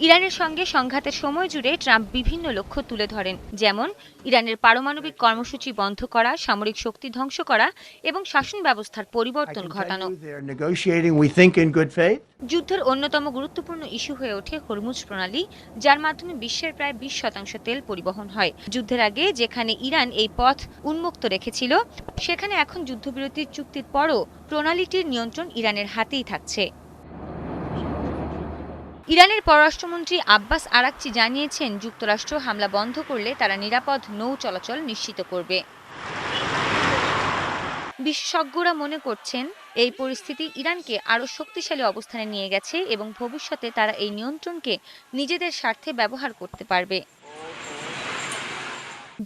ইরানের সঙ্গে সংঘাতের সময় জুড়ে ট্রাম্প বিভিন্ন লক্ষ্য তুলে ধরেন, যেমন ইরানের পারমাণবিক কর্মসূচি বন্ধ করা, সামরিক শক্তি ধ্বংস করা এবং শাসন ব্যবস্থার পরিবর্তন ঘটানো। যুদ্ধের অন্যতম গুরুত্বপূর্ণ ইস্যু হয়ে ওঠে হরমুজ প্রণালী, যার মাধ্যমে বিশ্বের প্রায় 20% তেল পরিবহন হয়। যুদ্ধের আগে যেখানে ইরান এই পথ উন্মুক্ত রেখেছিল, সেখানে এখন যুদ্ধবিরতির চুক্তির পরও প্রণালীটির নিয়ন্ত্রণ ইরানের হাতেই থাকছে। ইরানের পররাষ্ট্রমন্ত্রী আব্বাস আরাকচি জানিয়েছেন, যুক্তরাষ্ট্র হামলা বন্ধ করলে তারা নিরাপদ নৌ চলাচল নিশ্চিত করবে। বিশেষজ্ঞরা মনে করছেন, এই পরিস্থিতি ইরানকে আরও শক্তিশালী অবস্থানে নিয়ে গেছে এবং ভবিষ্যতে তারা এই নিয়ন্ত্রণকে নিজেদের স্বার্থে ব্যবহার করতে পারবে।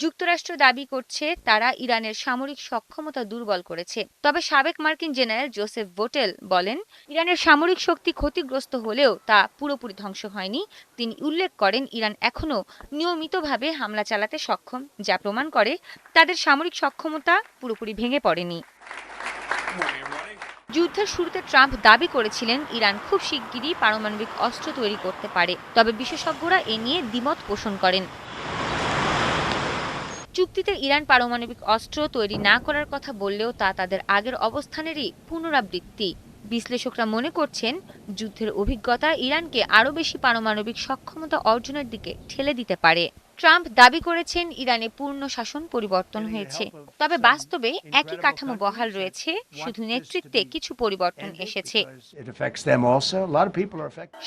যুক্তরাষ্ট্র দাবি করছে তারা ইরানের সামরিক সক্ষমতা দুর্বল করেছে, তবে সাবেক মার্কিন জেনারেল জোসেফ বোটেল বলেন, ইরানের সামরিক শক্তি ক্ষতিগ্রস্ত হলেও তা পুরোপুরি ধ্বংস হয়নি। তিনি উল্লেখ করেন, ইরান এখনও নিয়মিতভাবে হামলা চালাতে সক্ষম, যা প্রমাণ করে তাদের সামরিক সক্ষমতা পুরোপুরি ভেঙে পড়েনি। যুদ্ধের শুরুতে ট্রাম্প দাবি করেছিলেন, ইরান খুব শিগগিরই পারমাণবিক অস্ত্র তৈরি করতে পারে, তবে বিশেষজ্ঞরা এ নিয়ে দ্বিমত পোষণ করেন। চুক্তিতে ইরান পারমাণবিক অস্ত্র তৈরি না করার কথা বললেও তা তাদের আগের অবস্থানেরই পুনরাবৃত্তি। বিশ্লেষকরা মনে করছেন, যুদ্ধের অভিজ্ঞতা ইরানকে আরও বেশি পারমাণবিক সক্ষমতা অর্জনের দিকে ঠেলে দিতে পারে। ট্রাম্প দাবি করেছেন, ইরানে পূর্ণ শাসন পরিবর্তন হয়েছে, তবে বাস্তবে একই কাঠামো বহাল রয়েছে, শুধু নেতৃত্বে কিছু পরিবর্তন এসেছে।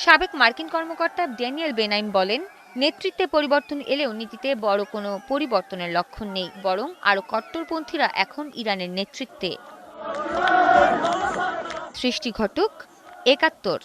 সাবেক মার্কিন কর্মকর্তা ড্যানিয়েল বেনাইম বলেন, নেতৃত্বে পরিবর্তন এলেও নীতিতে বড় কোনো পরিবর্তনের লক্ষণ নেই, বরং আরও কট্টরপন্থীরা এখন ইরানের নেতৃত্বে। সৃষ্টি ঘটক, ৭১।